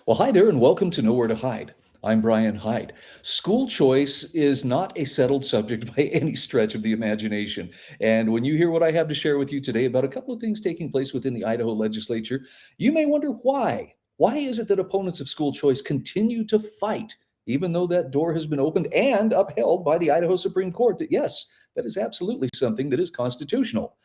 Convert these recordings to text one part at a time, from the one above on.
Well, hi there, and welcome to Nowhere to Hide. I'm Brian Hyde. School choice is not a settled subject by any stretch of the imagination. And when you hear what I have to share with you today about a couple of things taking place within the Idaho legislature, you may wonder why. Why is it that opponents of school choice continue to fight, even though that door has been opened and upheld by the Idaho Supreme Court? That yes, that is absolutely something that is constitutional.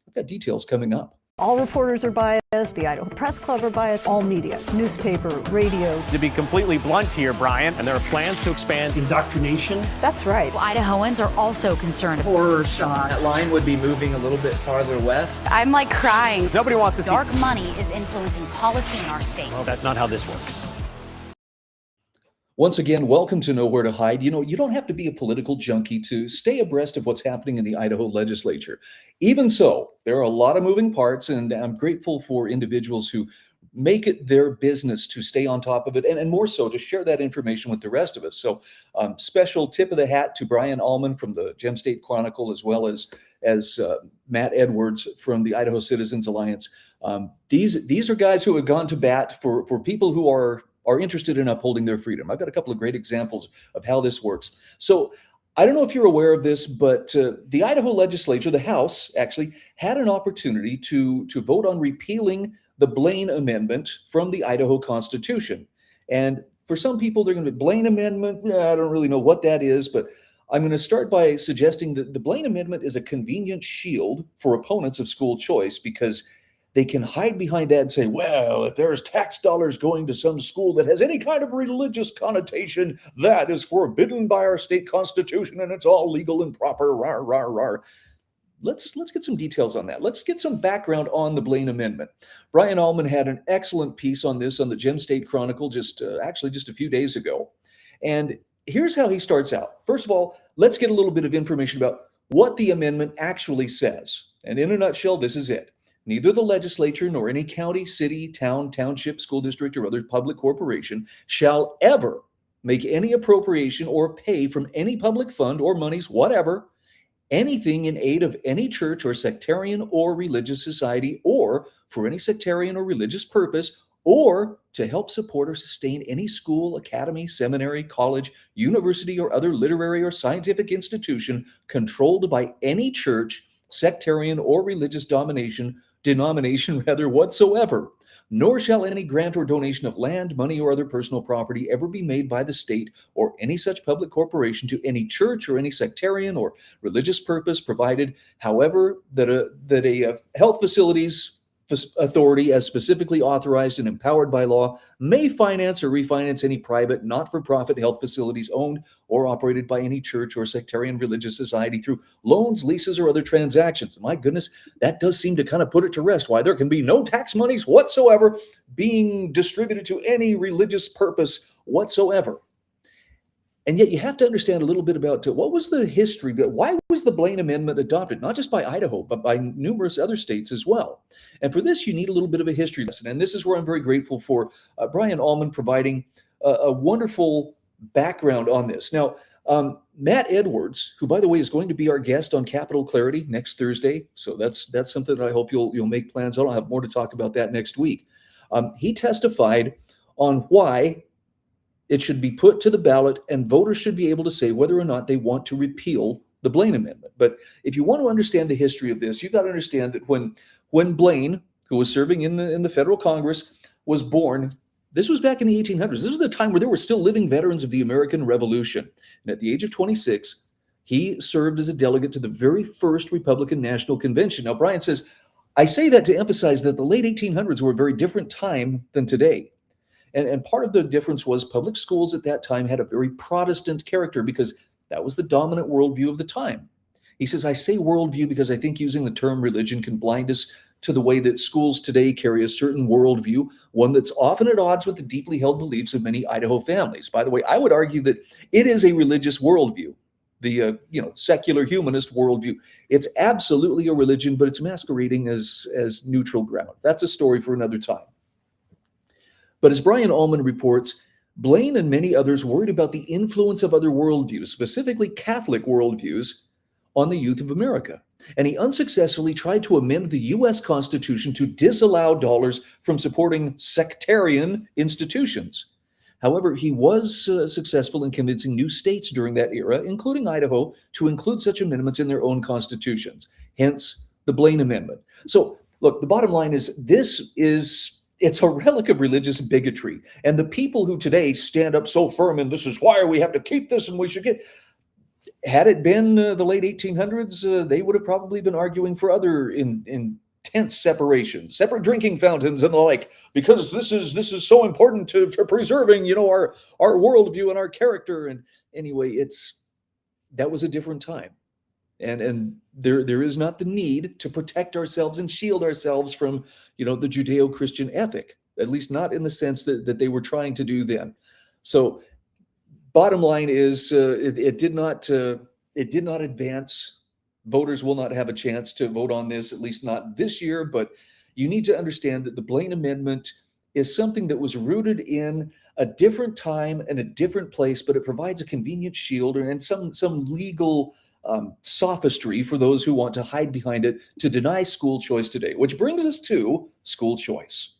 I've got details coming up. All reporters are biased, the Idaho Press Club are biased, all media, newspaper, radio. To be completely blunt here, Brian, and there are plans to expand indoctrination. That's right. Well, Idahoans are also concerned. Horror shot. That line would be moving a little bit farther west. I'm like crying. Nobody wants to see dark money is influencing policy in our state. Well, that's not how this works. Once again, welcome to Nowhere to Hide. You don't have to be a political junkie to stay abreast of what's happening in the Idaho legislature. Even so, there are a lot of moving parts, and I'm grateful for individuals who make it their business to stay on top of it, and more so to share that information with the rest of us. So special tip of the hat to Brian Allman from the Gem State Chronicle, as well as Matt Edwards from the Idaho Citizens Alliance. These are guys who have gone to bat for people who are interested in upholding their freedom. I've got a couple of great examples of how this works. So I don't know if you're aware of this, but the Idaho legislature, the House, actually had an opportunity to vote on repealing the Blaine Amendment from the Idaho Constitution. And for some people, they're going to be Blaine Amendment. I don't really know what that is, but I'm going to start by suggesting that the Blaine Amendment is a convenient shield for opponents of school choice because they can hide behind that and say, well, if there's tax dollars going to some school that has any kind of religious connotation, that is forbidden by our state constitution and it's all legal and proper. Rar, rar, rar. Let's get some details on that. Let's get some background on the Blaine Amendment. Brian Allman had an excellent piece on this on the Gem State Chronicle just a few days ago. And here's how he starts out. First of all, let's get a little bit of information about what the amendment actually says. And in a nutshell, this is it. Neither the legislature nor any county, city, town, township, school district, or other public corporation shall ever make any appropriation or pay from any public fund or monies, whatever, anything in aid of any church or sectarian or religious society, or for any sectarian or religious purpose, or to help support or sustain any school, academy, seminary, college, university, or other literary or scientific institution controlled by any church, sectarian, or religious denomination whatsoever, nor shall any grant or donation of land, money, or other personal property ever be made by the state or any such public corporation to any church or any sectarian or religious purpose, provided, however, that a health facilities authority, as specifically authorized and empowered by law, may finance or refinance any private, not-for-profit health facilities owned or operated by any church or sectarian religious society through loans, leases, or other transactions. My goodness, that does seem to kind of put it to rest, why there can be no tax monies whatsoever being distributed to any religious purpose whatsoever. And yet you have to understand a little bit about what was the history, but why was the Blaine Amendment adopted, not just by Idaho, but by numerous other states as well. And for this, you need a little bit of a history lesson. And this is where I'm very grateful for Brian Allman providing a wonderful background on this. Now, Matt Edwards, who, by the way, is going to be our guest on Capital Clarity next Thursday. So that's something that I hope you'll make plans on. I'll have more to talk about that next week. He testified on why it should be put to the ballot and voters should be able to say whether or not they want to repeal the Blaine Amendment. But if you want to understand the history of this, you've got to understand that when Blaine, who was serving in the federal Congress, was born, this was back in the 1800s. This was a time where there were still living veterans of the American Revolution. And at the age of 26, he served as a delegate to the very first Republican National Convention. Now, Brian says, I say that to emphasize that the late 1800s were a very different time than today. And part of the difference was public schools at that time had a very Protestant character because that was the dominant worldview of the time. He says, I say worldview because I think using the term religion can blind us to the way that schools today carry a certain worldview, one that's often at odds with the deeply held beliefs of many Idaho families. By the way, I would argue that it is a religious worldview, the secular humanist worldview. It's absolutely a religion, but it's masquerading as neutral ground. That's a story for another time. But as Brian Allman reports, Blaine and many others worried about the influence of other worldviews, specifically Catholic worldviews, on the youth of America. And he unsuccessfully tried to amend the U.S. Constitution to disallow dollars from supporting sectarian institutions. However, he was successful in convincing new states during that era, including Idaho, to include such amendments in their own constitutions, hence the Blaine Amendment. So, look, the bottom line is it's a relic of religious bigotry. And the people who today stand up so firm and this is why we have to keep this and we should get, had it been the late 1800s, they would have probably been arguing for other intense separations, separate drinking fountains and the like, because this is so important to preserving, our worldview and our character. And anyway, that was a different time. And there is not the need to protect ourselves and shield ourselves from, the Judeo-Christian ethic, at least not in the sense that they were trying to do then. So bottom line is it did not advance. Voters will not have a chance to vote on this, at least not this year. But you need to understand that the Blaine Amendment is something that was rooted in a different time and a different place, but it provides a convenient shield and some legal sophistry for those who want to hide behind it to deny school choice today, which brings us to school choice.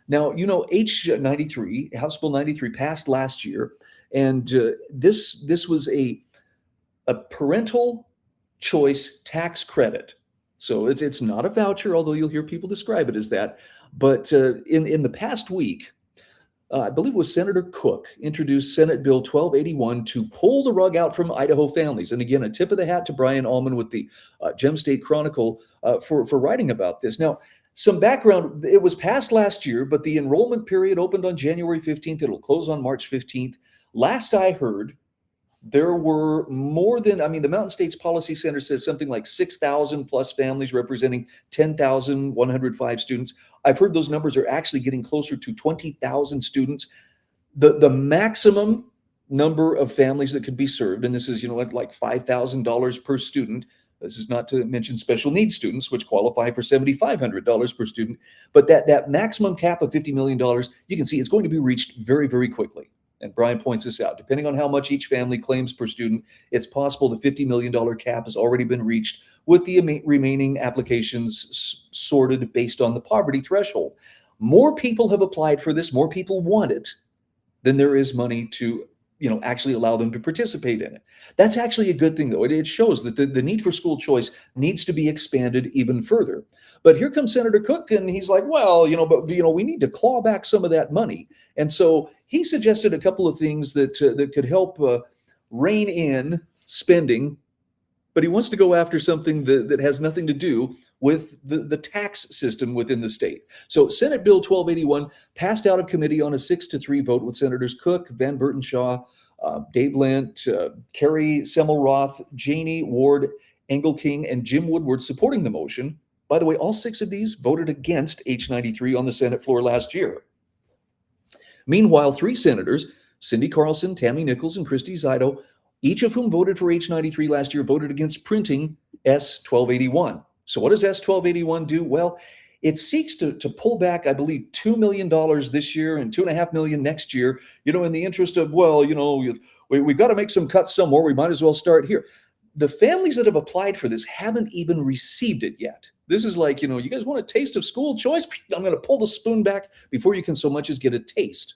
Now, H93, House Bill 93 passed last year, and this was a parental choice tax credit. So it's not a voucher, although you'll hear people describe it as that. But in the past week, I believe it was Senator Cook introduced Senate Bill 1281 to pull the rug out from Idaho families. And again, a tip of the hat to Brian Allman with the Gem State Chronicle for writing about this. Now, some background, it was passed last year, but the enrollment period opened on January 15th. It'll close on March 15th. Last I heard, there were more than, the Mountain States Policy Center says something like 6,000 plus families representing 10,105 students. I've heard those numbers are actually getting closer to 20,000 students. The maximum number of families that could be served, and this is, like $5,000 per student. This is not to mention special needs students, which qualify for $7,500 per student. But that maximum cap of $50 million, you can see it's going to be reached very, very quickly. And Brian points this out. Depending on how much each family claims per student, it's possible the $50 million cap has already been reached, with the remaining applications sorted based on the poverty threshold. More people have applied for this, more people want it, than there is money to actually allow them to participate in it. That's actually a good thing, though. It shows that the need for school choice needs to be expanded even further. But here comes Senator Cook, and he's like, well, we need to claw back some of that money. And so he suggested a couple of things that could help rein in spending, but he wants to go after something that has nothing to do with the tax system within the state. So Senate Bill 1281 passed out of committee on a 6-3 vote with Senators Cook, Van Burtenshaw, Dave Lent, Carrie Semmelroth, Janie Ward, Engel King, and Jim Woodward supporting the motion. By the way, all 6 of these voted against H93 on the Senate floor last year. Meanwhile, 3 senators, Cindy Carlson, Tammy Nichols, and Christy Zido, each of whom voted for H93 last year, voted against printing S1281. So what does S1281 do? Well, it seeks to pull back, I believe, $2 million this year and $2.5 million next year, in the interest of, we've got to make some cuts somewhere. We might as well start here. The families that have applied for this haven't even received it yet. This is like, you guys want a taste of school choice? I'm going to pull the spoon back before you can so much as get a taste.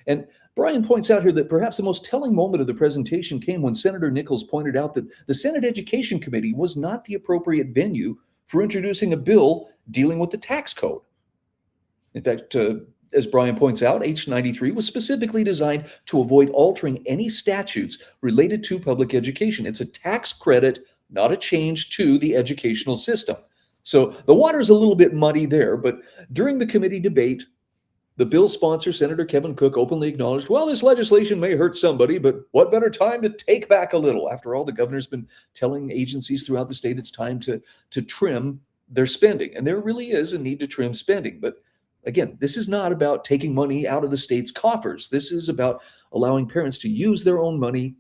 And Brian points out here that perhaps the most telling moment of the presentation came when Senator Nichols pointed out that the Senate Education Committee was not the appropriate venue for introducing a bill dealing with the tax code. In fact, as Brian points out, H93 was specifically designed to avoid altering any statutes related to public education. It's a tax credit, not a change to the educational system. So the water's a little bit muddy there, but during the committee debate, the bill sponsor, Senator Kevin Cook, openly acknowledged, well, this legislation may hurt somebody, but what better time to take back a little? After all, the governor's been telling agencies throughout the state it's time to trim their spending. And there really is a need to trim spending. But again, this is not about taking money out of the state's coffers. This is about allowing parents to use their own money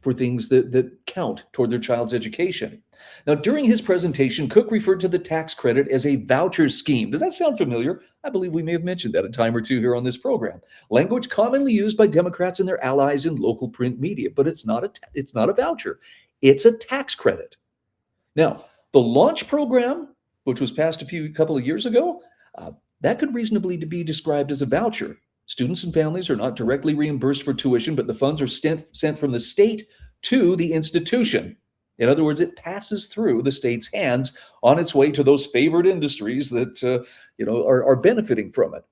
for things that count toward their child's education. Now, during his presentation, Cook referred to the tax credit as a voucher scheme. Does that sound familiar? I believe we may have mentioned that a time or two here on this program. Language commonly used by Democrats and their allies in local print media, but it's not a voucher. It's a tax credit. Now, the launch program, which was passed couple of years ago, that could reasonably be described as a voucher. Students and families are not directly reimbursed for tuition, but the funds are sent from the state to the institution. In other words, it passes through the state's hands on its way to those favored industries that are benefiting from it.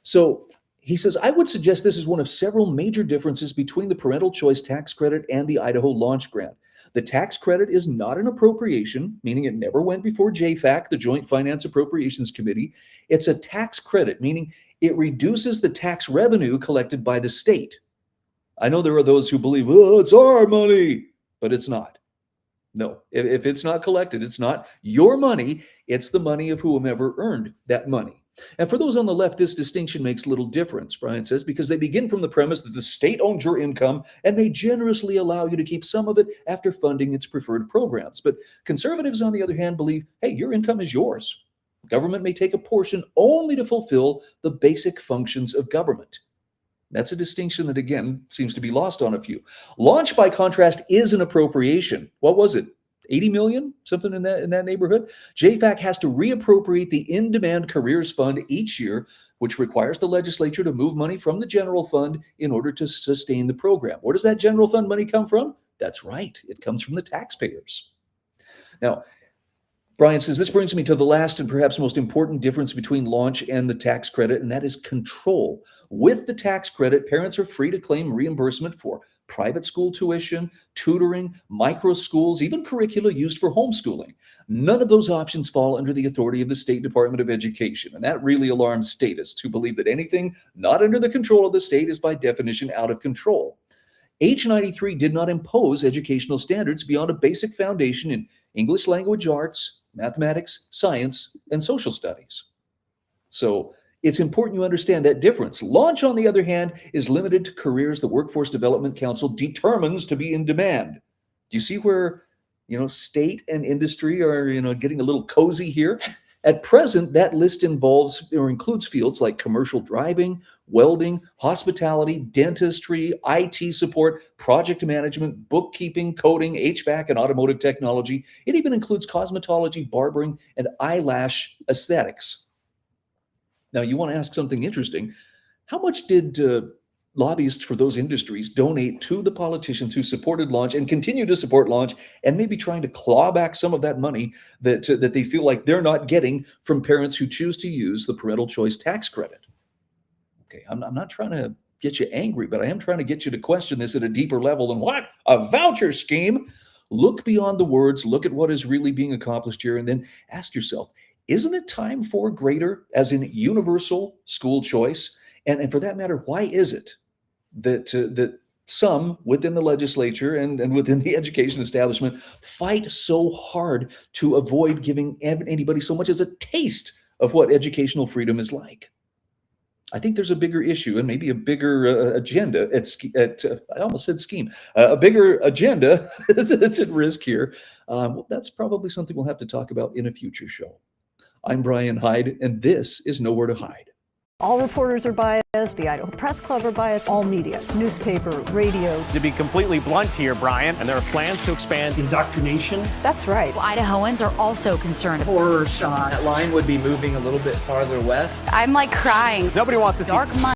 So he says, I would suggest this is one of several major differences between the parental choice tax credit and the Idaho launch grant. The tax credit is not an appropriation, meaning it never went before JFAC, the Joint Finance Appropriations Committee. It's a tax credit, meaning it reduces the tax revenue collected by the state. I know there are those who believe, oh, it's our money, but it's not. No, if it's not collected, it's not your money. It's the money of whomever earned that money. And for those on the left, this distinction makes little difference, Brian says, because they begin from the premise that the state owns your income and may generously allow you to keep some of it after funding its preferred programs. But conservatives, on the other hand, believe, hey, your income is yours. Government may take a portion only to fulfill the basic functions of government. That's a distinction that, again, seems to be lost on a few. Launch, by contrast, is an appropriation. What was it? 80 million, something in that neighborhood. JFAC has to reappropriate the in-demand careers fund each year, which requires the legislature to move money from the general fund in order to sustain the program. Where does that general fund money come from? That's right, it comes from the taxpayers. Now, Brian says, this brings me to the last and perhaps most important difference between launch and the tax credit, and that is control. With the tax credit, parents are free to claim reimbursement for private school tuition, tutoring, micro schools, even curricula used for homeschooling. None of those options fall under the authority of the State Department of Education, and that really alarms statists who believe that anything not under the control of the state is by definition out of control. H93 did not impose educational standards beyond a basic foundation in English language arts, mathematics, science, and social studies. So it's important you understand that difference. Launch, on the other hand, is limited to careers the Workforce Development Council determines to be in demand. Do you see where, state and industry are, getting a little cozy here? At present, that list involves or includes fields like commercial driving, welding, hospitality, dentistry, IT support, project management, bookkeeping, coding, HVAC, and automotive technology. It even includes cosmetology, barbering, and eyelash aesthetics. Now, you want to ask something interesting. How much did lobbyists for those industries donate to the politicians who supported launch and continue to support launch, and maybe trying to claw back some of that money that they feel like they're not getting from parents who choose to use the parental choice tax credit? Okay, I'm not trying to get you angry, but I am trying to get you to question this at a deeper level than what? A voucher scheme? Look beyond the words, look at what is really being accomplished here, and then ask yourself, isn't it time for greater, as in universal, school choice? And for that matter, why is it that some within the legislature and within the education establishment fight so hard to avoid giving anybody so much as a taste of what educational freedom is like? I think there's a bigger issue and maybe a bigger agenda I almost said scheme, a bigger agenda that's at risk here. Well, that's probably something we'll have to talk about in a future show. I'm Brian Hyde, and this is Nowhere to Hide. All reporters are biased. The Idaho Press Club are biased. All media, newspaper, radio. To be completely blunt here, Brian, and there are plans to expand indoctrination. That's right. Well, Idahoans are also concerned. Horror shot. That line would be moving a little bit farther west. I'm like crying. Nobody wants to see dark money.